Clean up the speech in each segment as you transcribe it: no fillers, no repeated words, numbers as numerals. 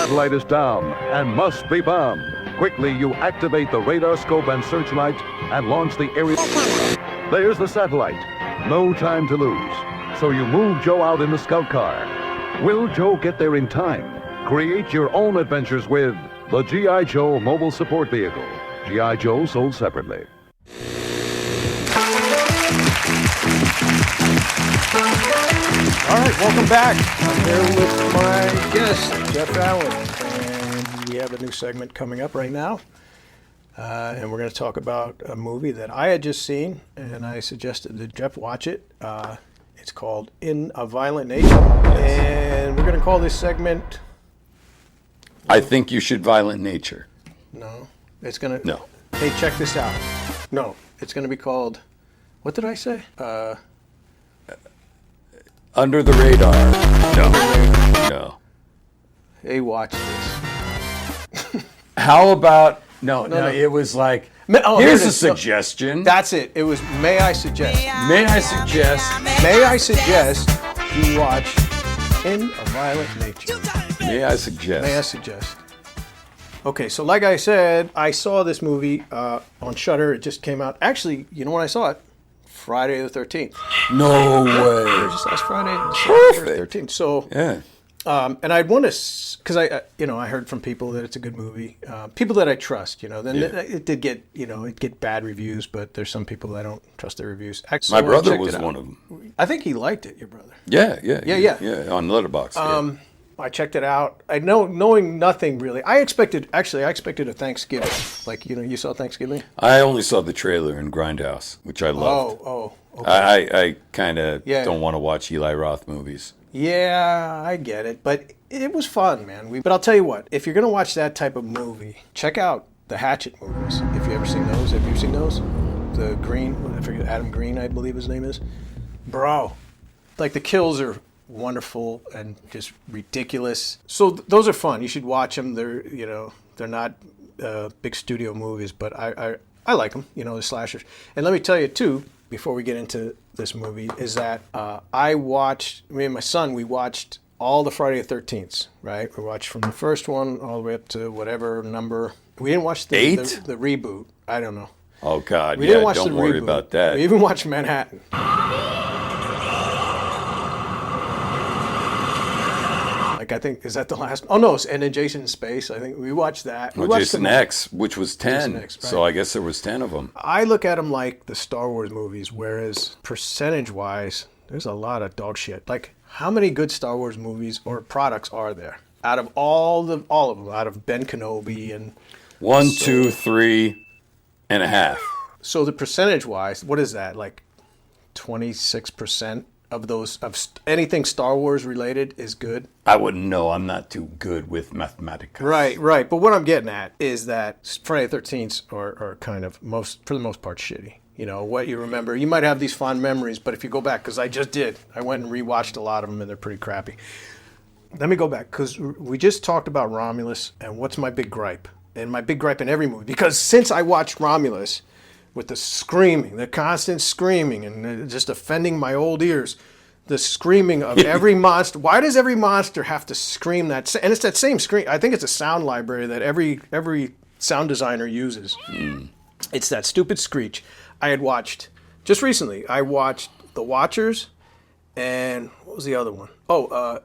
satellite is down and must be bombed. Quickly, you activate the radar scope and searchlight and launch the aerial... There's the satellite. No time to lose. So you move Joe out in the scout car. Will Joe get there in time? Create your own adventures with the G.I. Joe Mobile Support Vehicle. G.I. Joe sold separately. All right, welcome back. I'm here with my guest, Jeff Allen, and we have a new segment coming up right now. And we're going to talk about a movie that I had just seen, and I suggested that Jeff watch it. It's called In a Violent Nature, and we're going to call this segment... I think you should violent nature. No, it's going to... No. Hey, check this out. No, it's going to be called... What did I say? Under the radar. No. Hey, watch this. How about... No, it was like, here's a suggestion. That's it. It was, may I suggest you watch In a Violent Nature. May I suggest. Okay, so like I said, I saw this movie on Shudder. It just came out. Actually, you know when I saw it? Friday the 13th. No way. Just last Friday. Perfect. 13th. So, yeah. And I'd want to, because I heard from people that it's a good movie. People that I trust, Then it did get, it get bad reviews, but there's some people that I don't trust their reviews. My brother was one of them. I think he liked it. Your brother. Yeah. On Letterboxd. I checked it out. Knowing nothing really. I expected a Thanksgiving. Like, you saw Thanksgiving? I only saw the trailer in Grindhouse, which I loved. Okay. I kind of don't want to watch Eli Roth movies. Yeah, I get it. But it was fun, man. But I'll tell you what, if you're going to watch that type of movie, check out the Hatchet movies. If you ever seen those. Have you seen those? The Green, I forget, Adam Green, I believe his name is. Bro, like the kills are wonderful and just ridiculous. So those are fun. You should watch them. They're not big studio movies, but I like them. The slashers. And let me tell you too, before we get into this movie, is that me and my son, we watched all the Friday the 13th, right? We watched from the first one all the way up to whatever number. We didn't watch the reboot. I don't know. Oh God, we didn't watch don't worry about that. We even watched Manhattan. I think, is that the last? Oh no, and then Jason in Space. I think we watched that. Well, Jason X, which was 10. X, right. So I guess there was 10 of them. I look at them like the Star Wars movies, whereas percentage-wise, there's a lot of dog shit. Like, how many good Star Wars movies or products are there? Out of all of them, out of Ben Kenobi and 1, 2, 3 and a half. So the percentage-wise, what is that? Like 26%? Of those, of anything Star Wars related is good? I wouldn't know. I'm not too good with mathematics. Right. But what I'm getting at is that Friday the 13th are kind of, for the most part, shitty. What you remember. You might have these fond memories, but if you go back, because I just did. I went and rewatched a lot of them, and they're pretty crappy. Let me go back, because we just talked about Romulus, and what's my big gripe? And my big gripe in every movie, because since I watched Romulus, with the screaming, the constant screaming, and just offending my old ears, the screaming of every monster. Why does every monster have to scream that? And it's that same scream. I think it's a sound library that every sound designer uses. It's that stupid screech. I had watched, just recently, I watched The Watchers, and what was the other one? The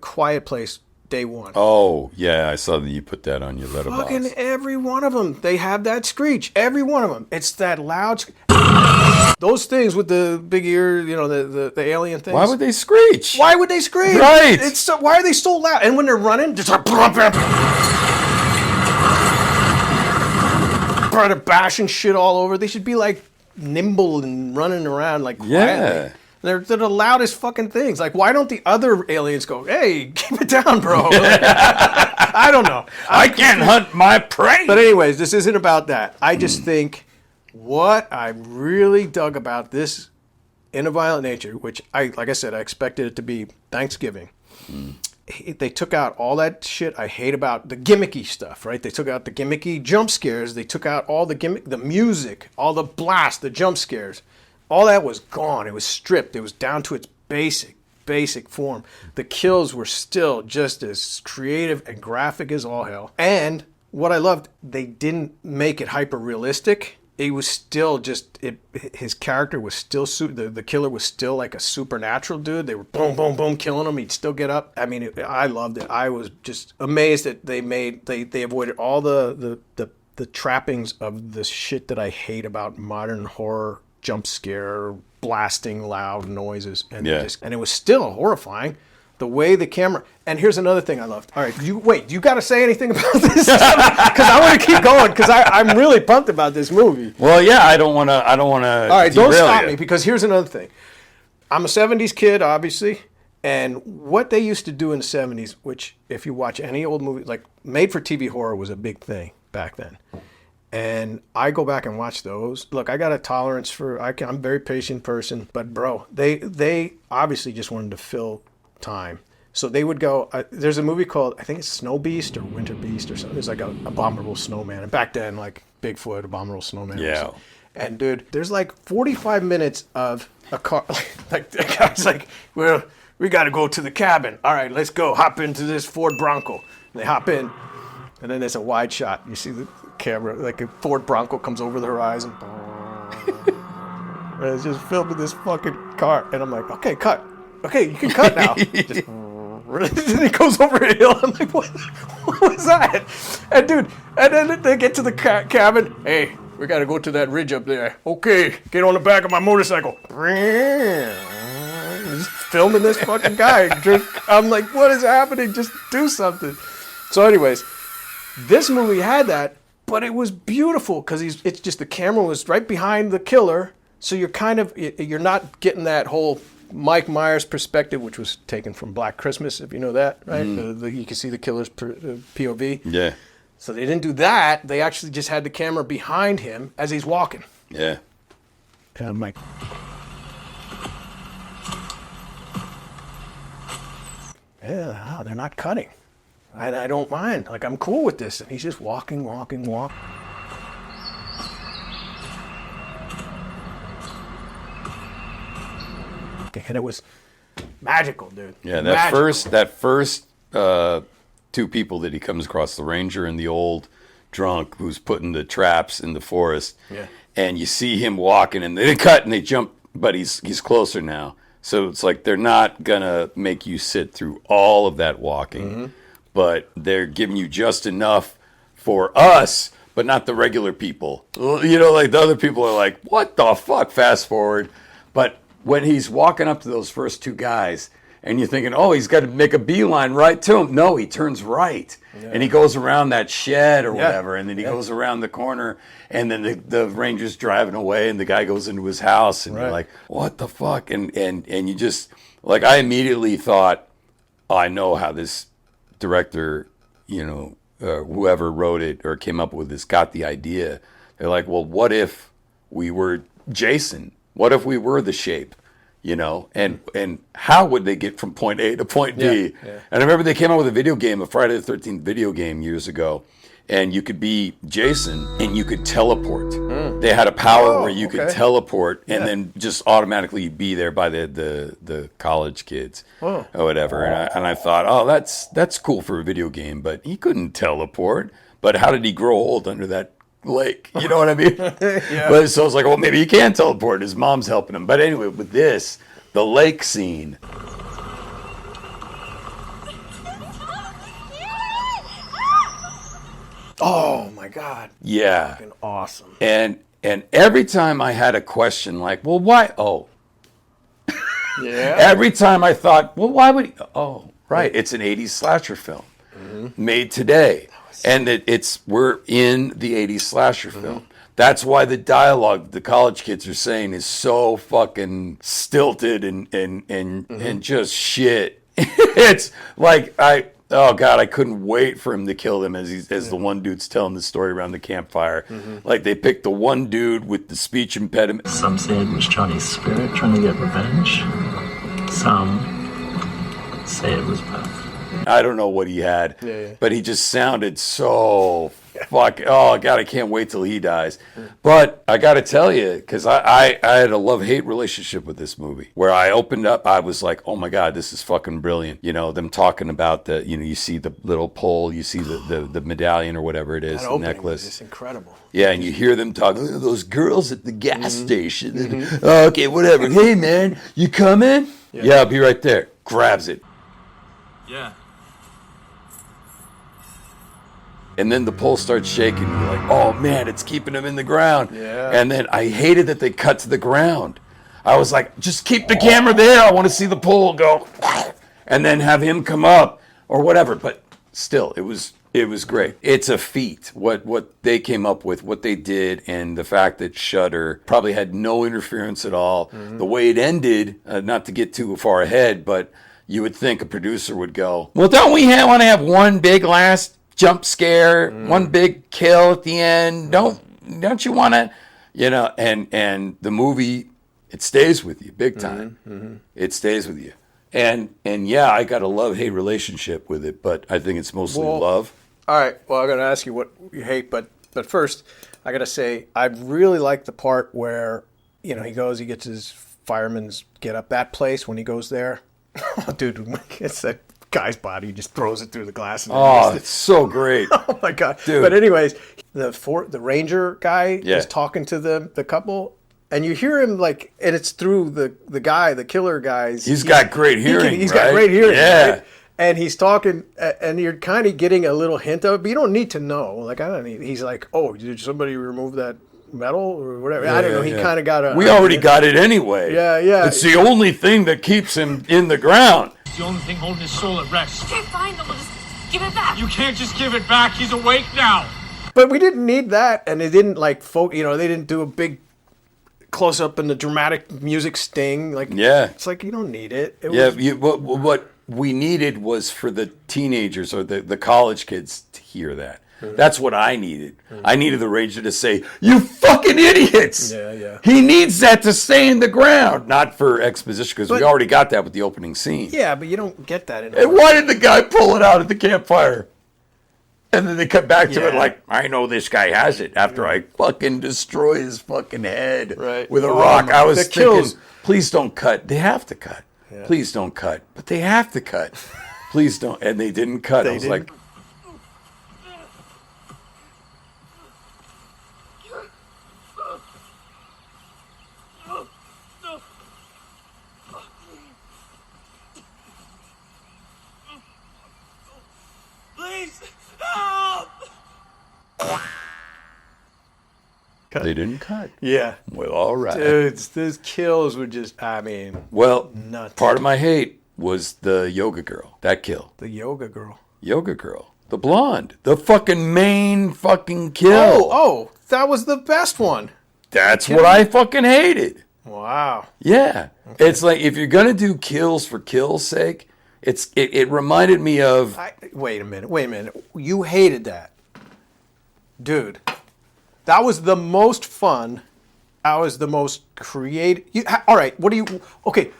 Quiet Place. Day one. Oh, yeah, I saw that you put that on your letterbox. Fucking every one of them. They have that screech. Every one of them. It's that loud Those things with the big ear, the alien things. Why would they screech? Why would they scream? Right. Why are they so loud? And when they're running, just like they're bashing shit all over. They should be like nimble and running around like quietly. Yeah. They're the loudest fucking things. Like, why don't the other aliens go, hey, keep it down, bro? I don't know. I can't hunt my prey. But anyways, this isn't about that. I just think what I really dug about this In a Violent Nature, which like I said, I expected it to be Thanksgiving. They took out all that shit I hate about the gimmicky stuff, right? They took out the gimmicky jump scares. They took out all the music, all the blast, the jump scares. All that was gone. It was stripped. It was down to its basic basic form, the kills were still just as creative and graphic as all hell. And what I loved, they didn't make it hyper realistic. It was still just his character was still the killer was still like a supernatural dude. They were boom, boom, boom, killing him. He'd still get up. I mean, I loved it. I was just amazed that they avoided all the trappings of the shit that I hate about modern horror, jump scare, blasting loud noises, and and it was still horrifying. The way the camera, and here's another thing I loved. All right, do you got to say anything about this? Because I want to keep going, because I'm really pumped about this movie. Well, yeah, I don't want to. All right, don't stop me, because here's another thing. I'm a 70s kid, obviously, and what they used to do in the 70s, which if you watch any old movie, like made-for-TV horror was a big thing back then. And I go back and watch those. Look, I got a tolerance for, I'm a very patient person, but bro, they obviously just wanted to fill time. So they would go, there's a movie called, I think it's Snow Beast or Winter Beast or something. It's like an abominable snowman. And back then, like Bigfoot, abominable snowman. Yeah. And dude, there's like 45 minutes of a car, like the guy's like, well, we got to go to the cabin. All right, let's go. Hop into this Ford Bronco. And they hop in, and then there's a wide shot. You see the camera, like a Ford Bronco comes over the horizon. And it's just filming this fucking car. And I'm like, okay, cut. Okay, you can cut now. Just, and it goes over a hill. I'm like, what was that? And dude, and then they get to the cabin. Hey, we got to go to that ridge up there. Okay, get on the back of my motorcycle. Just filming this fucking guy. I'm like, what is happening? Just do something. So anyways, this movie had that, but it was beautiful because it's just the camera was right behind the killer. So you're not getting that whole Mike Myers perspective, which was taken from Black Christmas, if you know that, right? You can see the killer's POV. Yeah. So they didn't do that. They actually just had the camera behind him as he's walking. Yeah. And I'm like, yeah, they're not cutting. I don't mind. Like, I'm cool with this. And he's just walking. And it was magical, dude. Yeah, that first two people that he comes across, the ranger and the old drunk who's putting the traps in the forest. Yeah. And you see him walking, and they cut and they jump, but he's closer now. So it's like they're not gonna make you sit through all of that walking, but they're giving you just enough for us, but not the regular people. You know, like the other people are like, what the fuck? Fast forward. But when he's walking up to those first two guys, and you're thinking, oh, he's got to make a beeline right to him. No, he turns right. Yeah. And he goes around that shed or whatever, and then he goes around the corner, and then the ranger's driving away, and the guy goes into his house, and you're like, what the fuck? And you just, like, I immediately thought, oh, I know how this director, you know, whoever wrote it or came up with this got the idea. They're like, well, what if we were Jason? What if we were the Shape? You know, and how would they get from point A to point B? Yeah. And I remember they came out with a video game, a Friday the 13th video game years ago, and you could be Jason and you could teleport. They had a power where you could teleport and then just automatically be there by the college kids or whatever. And I thought, oh, that's cool for a video game, but he couldn't teleport. But how did he grow old under that lake? You know what I mean? But so I was like, well, maybe he can teleport. His mom's helping him. But anyway, with this, the lake scene. Oh my God. Yeah. Fucking awesome. And every time I had a question like, well, why? Oh. Yeah. Every time I thought, well, why would he? Oh, right. It's an 80s slasher film made today. And we're in the 80s slasher film. That's why the dialogue the college kids are saying is so fucking stilted and just shit. It's like oh God, I couldn't wait for him to kill them as the one dude's telling the story around the campfire. Like they picked the one dude with the speech impediment. Some say it was Johnny's spirit trying to get revenge. Some say it was both. I don't know what he had, but he just sounded so fuck, oh God, I can't wait till he dies. But I got to tell you, because I had a love-hate relationship with this movie, where I opened up, I was like, oh my God, this is fucking brilliant. You know, them talking about the, you know, you see the little pole, you see the medallion or whatever it is, That the opening necklace. was just incredible. Yeah, and you hear them talking, those girls at the gas station. Oh, okay, whatever. Hey, man, you coming? Yeah, I'll be right there. Grabs it. Yeah. And then the pole starts shaking. You're like, oh, man, it's keeping him in the ground. Yeah. And then I hated that they cut to the ground. I was like, just keep the camera there. I want to see the pole go. And then have him come up or whatever. But still, it was great. It's a feat what they came up with, what they did, and the fact that Shudder probably had no interference at all. The way it ended, not to get too far ahead, but you would think a producer would go, well, don't we want to have one big last jump scare, one big kill at the end? Don't you want to, you know? And the movie, it stays with you big time. It stays with you. And yeah, I got a love-hate relationship with it, but I think it's mostly love. All right. Well, I'm going to ask you what you hate, but first, I got to say, I really like the part where, you know, he gets his fireman's get up, that place when he goes there. Oh, dude, when it's that guy's body, he just throws it through the glass. And Oh, it's so great. oh my God. Dude. But anyways, the ranger guy Yeah. is talking to the couple. And you hear him like, and it's through the guy, the killer guys. He's got great hearing, He's right? got great hearing. Yeah. Right? And he's talking, and you're kind of getting a little hint of it, but you don't need to know. Like, I don't need, he's like, oh, did somebody remove that metal or whatever? I don't know. He kind of got a. We already got it anyway. Yeah, yeah. It's the only thing that keeps him in the ground. It's the only thing holding his soul at rest. Can't find him. We'll just give it back. You can't just give it back. He's awake now. But we didn't need that, and it didn't like they didn't do a big close up and the dramatic music sting. Like, Yeah. it's like you don't need it. It Yeah, was, what we needed was for the teenagers or the college kids to hear that. That's what I needed. I needed the ranger to say, you fucking idiots! Yeah, yeah. He needs that to stay in the ground. Not for exposition, because we But- already got that with the opening scene. yeah, but you don't get that in. And why did the guy pull it out at the campfire? And then they cut back to it Yeah. like, I know this guy has it after I fucking destroy his fucking head Right. with a Oh, rock. my- I was the thinking, kills. please don't cut. They have to cut. Please don't cut. But they have to cut. Please don't. And they didn't cut. I was didn't. like, Please help. they didn't cut. Yeah. Well, all right. Dudes, those kills were just, I mean, Well, nuts. part of my hate was the yoga girl. That kill. the yoga girl. Yoga girl. The blonde. The fucking main fucking kill. Oh, that was the best one. That's what I fucking hated. Wow. Yeah. It's like if you're gonna do kills for kill's sake, it reminded me of Wait a minute. You hated that. Dude, that was the most fun. That was the most creative. All right, okay,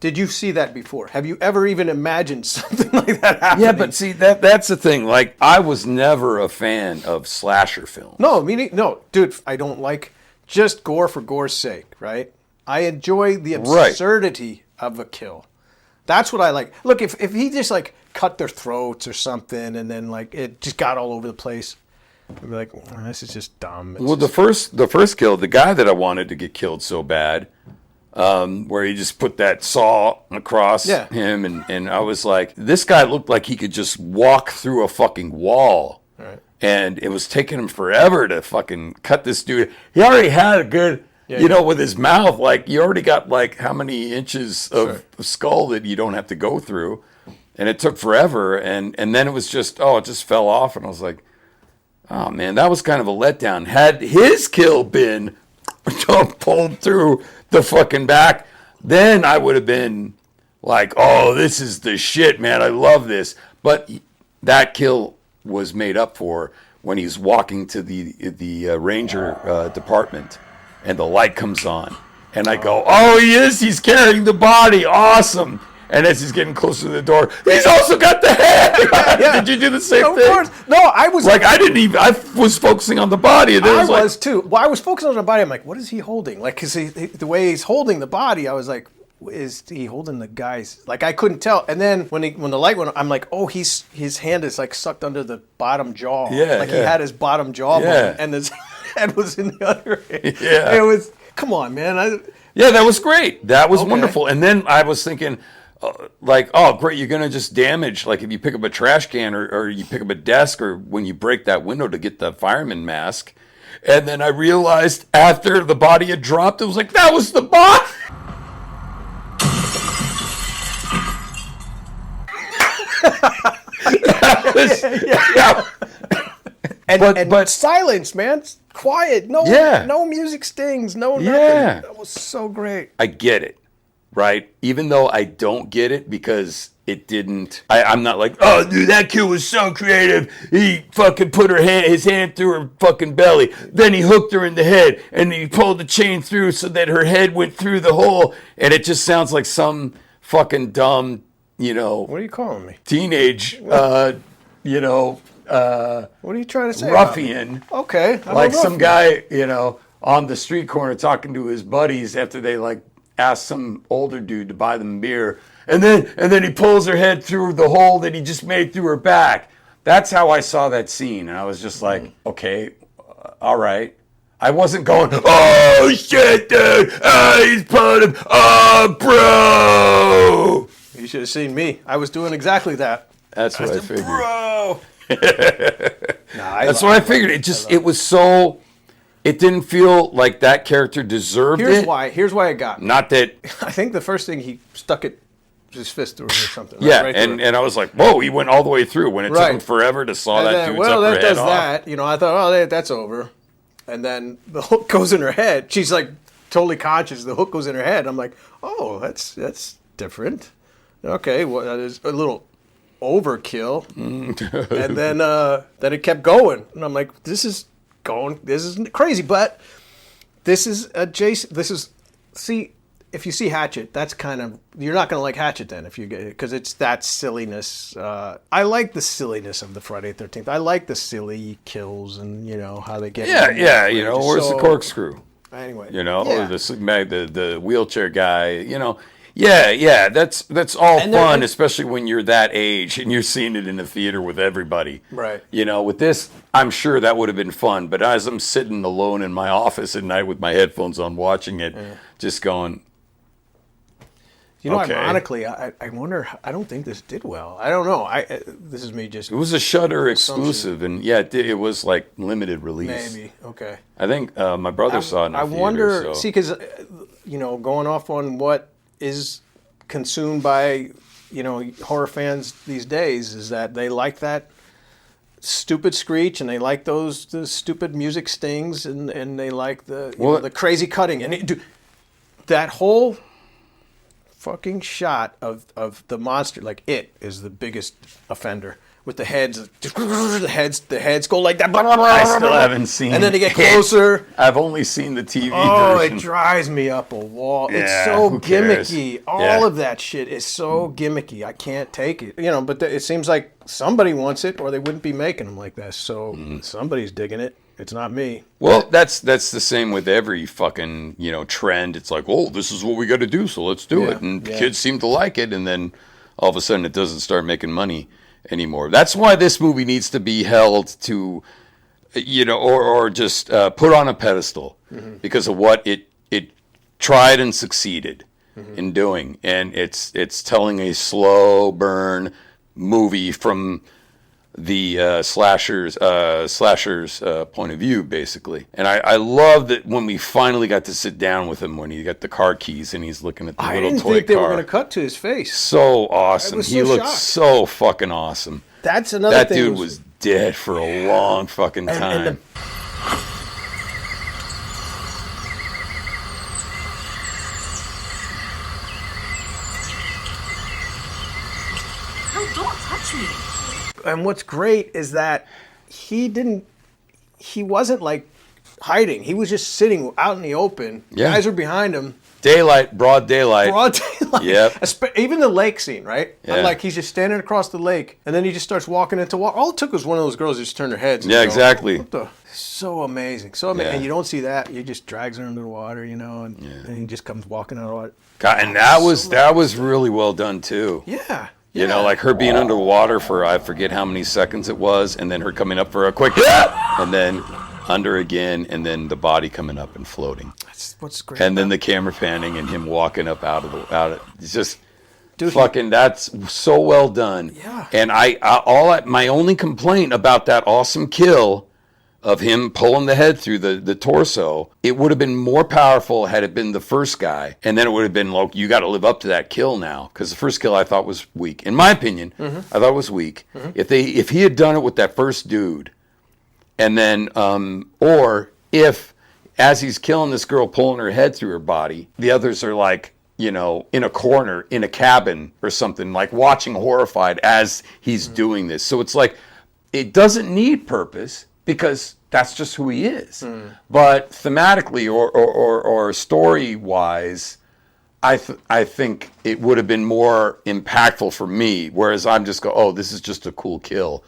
did you see that before? Have you ever even imagined something like that happening? yeah, but see that's the thing. Like I was never a fan of slasher films. No, dude, I don't like just gore for gore's sake, right? I enjoy the absurdity of a kill. That's what I like. Look, if he just like cut their throats or something and then like it just got all over the place, I'd be like, well, this is just dumb. It's Well, the first kill, the guy that I wanted to get killed so bad, where he just put that saw across him, and I was like, this guy looked like he could just walk through a fucking wall. Right. And it was taking him forever to fucking cut this dude. He already had a good, with his mouth, like, you already got, like, how many inches of skull that you don't have to go through. And it took forever. And then it was just, it just fell off. And I was like, oh, man, that was kind of a letdown. Had his kill been pulled through the fucking back, then I would have been like, oh, this is the shit, man. I love this. But that kill was made up for when he's walking to the ranger department and the light comes on. And I go, oh, he is. He's carrying the body. Awesome. And as he's getting closer to the door, he's also got the head. Yeah. Did you do the same Of thing? course. No, I was Like I was focusing on the body. And then I like, was too. Well, I was focusing on the body. I'm like, what is he holding? Like, cause the way he's holding the body, I was like, is he holding the guy's? Like, I couldn't tell. And then when the light went on, I'm like, oh, his hand is like sucked under the bottom jaw. Yeah, like he yeah. had his bottom jaw, Yeah. and his head was in the other hand. Yeah. It was. Come on, man. Yeah, that was great. That was Okay. wonderful. And then I was thinking, like, oh, great, you're going to just damage, like if you pick up a trash can or you pick up a desk or when you break that window to get the fireman mask. And then I realized after the body had dropped, it was like, that was the body. But silence, man. Quiet. No, Yeah. no music stings. No nothing. Yeah. That was so great. I get it, right? Even though I don't get it because it didn't. I'm not like, oh, dude, that kid was so creative. He fucking put his hand through her fucking belly. Then he hooked her in the head, and he pulled the chain through so that her head went through the hole. And it just sounds like some fucking dumb, What are you calling me? teenage, What are you trying to say? ruffian. Okay. I'm Like a some ruffian. guy, on the street corner talking to his buddies after they like asked some older dude to buy them beer, and then he pulls her head through the hole that he just made through her back. That's how I saw that scene, and I was just like, okay, all right. I wasn't going, oh shit, dude, he's pulling him, oh bro. You should have seen me. I was doing exactly that. That's what I figured. Bro. That's what I figured. It didn't feel like that character deserved Here's it. why. Here's why I got. Not that. I think the first thing he stuck his fist through it or something. Yeah, right through it. and I was like, whoa, he went all the way through when it took Right. him forever to saw And that then, dude's well, upper that head does off. that. I thought, oh, that's over. And then the hook goes in her head. She's like totally conscious. The hook goes in her head. I'm like, oh, that's different. Okay, well, that is a little overkill. And then it kept going, and I'm like, this is crazy. But this is adjacent. See, if you see Hatchet, that's kind of, you're not gonna like Hatchet then if you get it, because it's that silliness. I like the silliness of the Friday 13th. I like the silly kills and how they get. Yeah, where's the corkscrew? Anyway, Or the wheelchair guy, Yeah, that's all And fun, there- especially when you're that age and you're seeing it in the theater with everybody. Right. With this, I'm sure that would have been fun. But as I'm sitting alone in my office at night with my headphones on watching it, just going, okay. Ironically, I wonder. I don't think this did well. I don't know. This is me just. It was a Shudder exclusive, and yeah, it was like limited release. Maybe. Okay. I think my brother saw it in the I theater. wonder. So. See, because going off on what is consumed by horror fans these days is that they like that stupid screech and they like the stupid music stings and they like the crazy cutting and that whole fucking shot of the monster, like it is the biggest offender with the heads. The heads go like that. I still haven't seen. And then they get it. closer. I've only seen the TV Oh, version. it drives me up a wall. Yeah, It's so who cares? gimmicky. Yeah. All of that shit is so gimmicky. I can't take it. But it seems like somebody wants it, or they wouldn't be making them like this. So somebody's digging it. It's not me. Well, that's the same with every fucking trend. It's like, oh, this is what we got to do, so let's do it, and kids seem to like it, and then all of a sudden it doesn't start making money anymore. That's why this movie needs to be held to, or just put on a pedestal because of what it tried and succeeded in doing, and it's telling a slow burn movie from the slasher's point of view, basically. And I love that when we finally got to sit down with him when he got the car keys and he's looking at the I little didn't toy think they were car. going to cut to his face. So awesome. was He so looked shocked. so fucking awesome. That's another That thing. dude was dead for a long fucking time. and No, don't touch me. And what's great is that he wasn't like hiding. He was just sitting out in the open. Yeah. Guys were behind him. Daylight, broad daylight. Broad daylight. Yep. Even the lake scene, right? Yeah. Like he's just standing across the lake, and then he just starts walking into water. All it took was one of those girls who just turned their heads. Yeah, exactly. What the? So amazing. So amazing. Yeah. And you don't see that. He just drags her into the water, and he just comes walking out of the water. God, and that was really well done too. Yeah. You know, like her being underwater for I forget how many seconds it was, and then her coming up for a quick and then under again, and then the body coming up and floating. That's what's great. And then the camera panning and him walking up out of it's just Dude, fucking that's so well done. Yeah. And my only complaint about that awesome kill of him pulling the head through the torso, it would have been more powerful had it been the first guy, and then it would have been like, you got to live up to that kill now, because the first kill I thought was weak. In my opinion, I thought it was weak. If he had done it with that first dude, and then or if as he's killing this girl, pulling her head through her body, the others are like, you know, in a corner in a cabin or something, like watching horrified as he's doing this. So it's like it doesn't need purpose, because that's just who he is. But thematically or story-wise, I think it would have been more impactful for me, whereas I'm just oh, this is just a cool kill,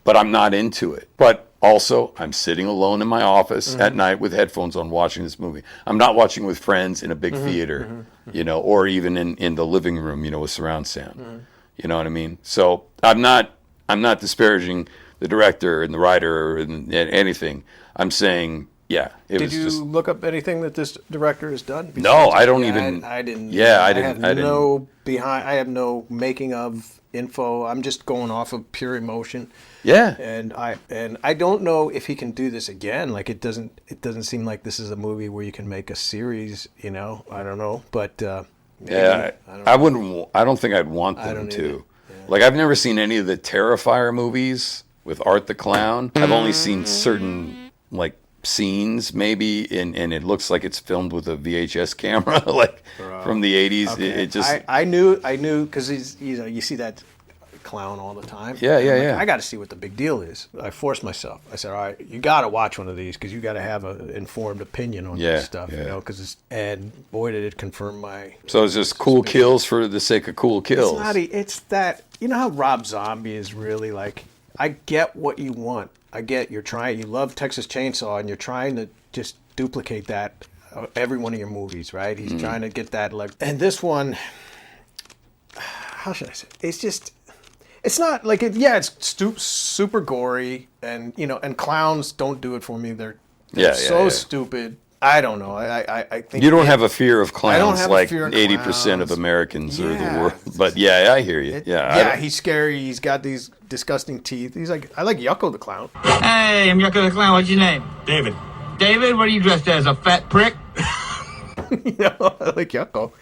but I'm not into it. But also, I'm sitting alone in my office at night with headphones on watching this movie. I'm not watching with friends in a big theater, you know, or even in the living room, you know, with surround sound. You know what I mean? So I'm not disparaging the director and the writer and anything. I'm saying, yeah, Did you look up anything that this director has done? No, I don't even. I didn't. Yeah, I have no making of info. I'm just going off of pure emotion. Yeah. And I don't know if he can do this again. Like it doesn't seem like this is a movie where you can make a series. You know, I don't know, but maybe, yeah, I wouldn't. I don't think I'd want them to. Yeah. Like I've never seen any of the Terrifier movies with Art the Clown. I've only seen certain like scenes maybe, and it looks like it's filmed with a VHS camera, like from the 80s. Okay. It just I knew because he's, you know, you see that clown all the time. Yeah. I got to see what the big deal is. I forced myself. I said, all right, you got to watch one of these because you got to have an informed opinion on this stuff. You know, and boy, did it confirm my. So it's just cool kills for the sake of cool kills. It's that, you know how Rob Zombie is really like, I get what you want. I get you love Texas Chainsaw, and you're trying to just duplicate that every one of your movies, right? He's trying to get that, like, and this one, how should I say? It's not like it. Yeah, it's super gory, and you know, and clowns don't do it for me. They're so stupid. I don't know. I think you don't have a fear of clowns. I don't have like a fear of 80% of Americans or the world. But yeah, I hear you. He's scary. He's got these disgusting teeth. He's like, I like Yucko the clown. Hey, I'm Yucko the Clown. What's your name? David. David, what are you dressed as? A fat prick? You know, I like Yucko.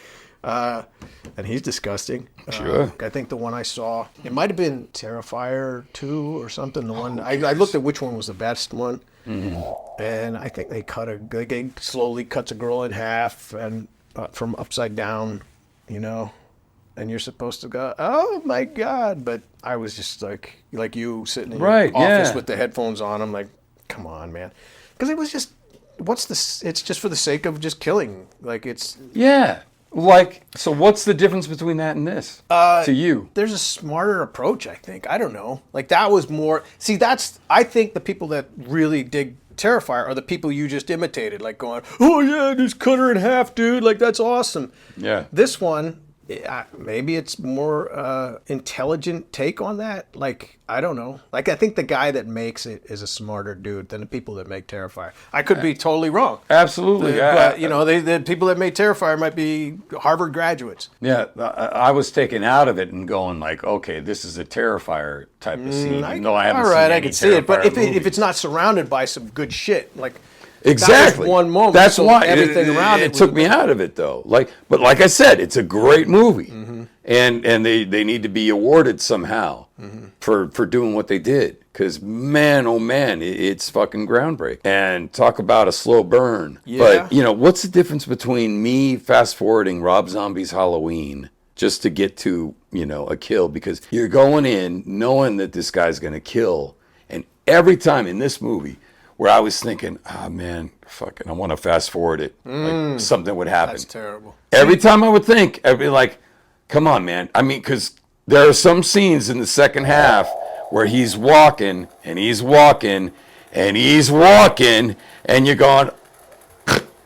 And he's disgusting. Sure. I think the one I saw, it might have been Terrifier 2 or something. The one I looked at which one was the best one. And I think they slowly cuts a girl in half and from upside down, you know, and you're supposed to go, oh my God. But I was just like you sitting in your office with the headphones on. I'm like, come on, man. Because it was just, it's just for the sake of just killing. Like it's. Yeah. Like, so what's the difference between that and this to you? There's a smarter approach, I think. I don't know. Like, that was more... See, I think the people that really dig Terrifier are the people you just imitated. Like, going, oh, yeah, just cut her in half, dude. Like, that's awesome. Yeah. This one, maybe it's more intelligent take on that. Like, I don't know. Like, I think the guy that makes it is a smarter dude than the people that make Terrifier. I could be totally wrong. Absolutely. But, you know, the people that made Terrifier might be Harvard graduates. Yeah, I was taken out of it and going like, okay, this is a Terrifier type of scene. Even though I haven't seen any I can see it. But if movies. it's not surrounded by some good shit, like... Exactly. That was one moment. That's so why everything around it took me out of it, though. But like I said, it's a great movie, and they need to be awarded somehow for doing what they did. Because man, oh man, it's fucking groundbreaking. And talk about a slow burn. Yeah. But you know, what's the difference between me fast forwarding Rob Zombie's Halloween just to get to, you know, a kill? Because you're going in knowing that this guy's going to kill, and every time in this movie, where I was thinking, oh man, fucking, I want to fast forward it. Like something would happen. That's terrible. Every time I would think, I'd be like, come on, man. I mean, because there are some scenes in the second half where he's walking and he's walking and he's walking, and you're going,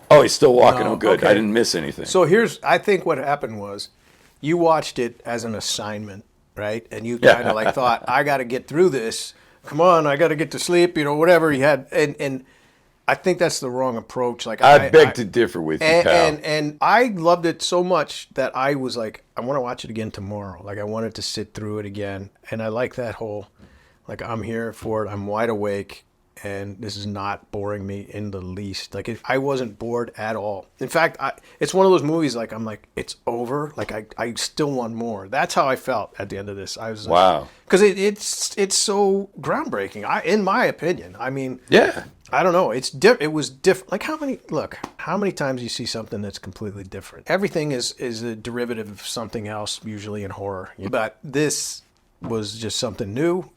oh, he's still walking. No, Oh, good. okay. I didn't miss anything. So I think what happened was, you watched it as an assignment, right? And you kind of like thought, I got to get through this. Come on, I got to get to sleep, whatever you had. And I think that's the wrong approach. Like I beg to differ with you, pal. And I loved it so much that I was like, I want to watch it again tomorrow. Like I wanted to sit through it again. And I like that whole, like, I'm here for it. I'm wide awake. And this is not boring me in the least. Like, I wasn't bored at all. In fact, it's one of those movies, like, I'm like, it's over. Like, I still want more. That's how I felt at the end of this. I was Wow. Because it's so groundbreaking, in my opinion. I mean, Yeah. I don't know. It was different. Like, how many times do you see something that's completely different? Everything is a derivative of something else, usually in horror. But this was just something new,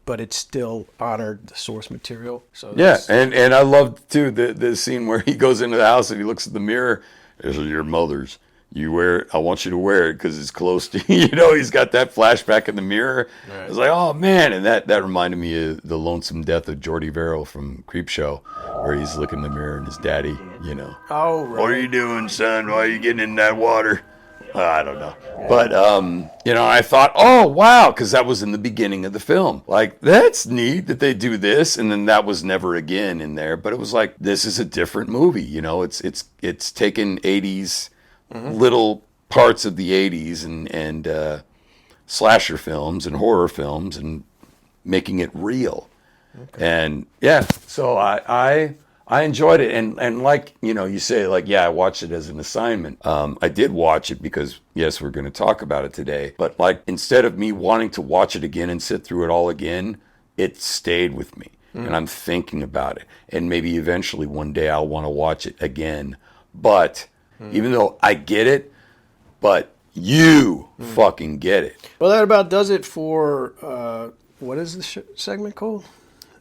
but it still honored the source material. So Yeah, and I loved too the scene where he goes into the house and he looks at the mirror. This is your mother's. You wear it. I want you to wear it because it's close to he's got that flashback in the mirror. Right. I was like, oh man, and that reminded me of the lonesome death of Jordy Verrill from Creepshow, where he's looking in the mirror and his daddy, Oh, right. What are you doing, son? Why are you getting in that water? I don't know. But, I thought, oh, wow, because that was in the beginning of the film. Like, that's neat that they do this. And then that was never again in there. But it was like, this is a different movie. It's taken 80s, little parts of the 80s and slasher films and horror films and making it real. Okay. And, yeah, so I enjoyed it, and like you say, like, yeah, I watched it as an assignment. I did watch it because yes, we're going to talk about it today. But like, instead of me wanting to watch it again and sit through it all again, it stayed with me, and I'm thinking about it, and maybe eventually one day I'll want to watch it again. But even though I get it, but you fucking get it. Well, that about does it for what is the segment called?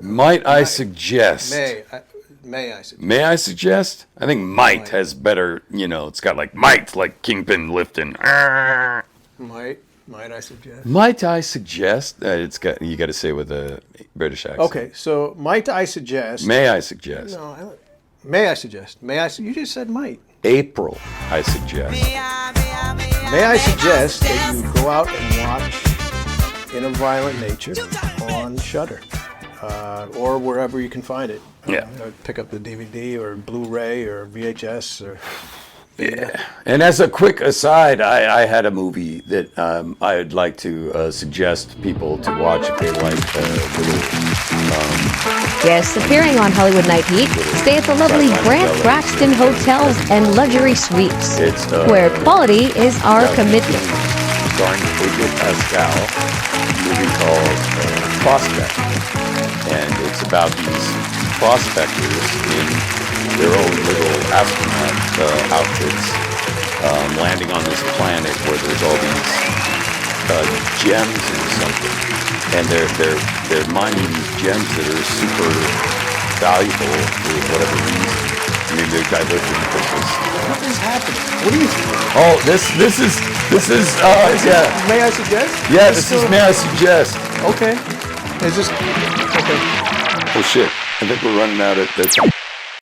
Might I suggest? May I suggest? May I suggest? I think might has better, it's got like might, like Kingpin lifting. Might I suggest? Might I suggest? You got to say with a British accent. Okay, so might I suggest? May I suggest? No, may I suggest? You just said might. April, I suggest. May I suggest that you go out and watch In a Violent Nature on Shudder, or wherever you can find it. Yeah. Pick up the DVD or Blu-ray or VHS or. Yeah. And as a quick aside, I had a movie that I'd like to suggest people to watch if they like Yes, appearing on Hollywood Night Heat, stay at the lovely Grant Braxton Hotels and Luxury Suites, where quality is our commitment. Starring Pedro Pascal, a movie called Prospect. And it's about these prospectors in their own little astronaut outfits landing on this planet where there's all these gems and something, and they're mining these gems that are super valuable for whatever reason. I mean, they're diverting because. What is happening? What are you doing? Oh, this is yeah. May I suggest? Yeah, this is May I Suggest. Okay. Is this okay? Oh shit! I think we're running out of.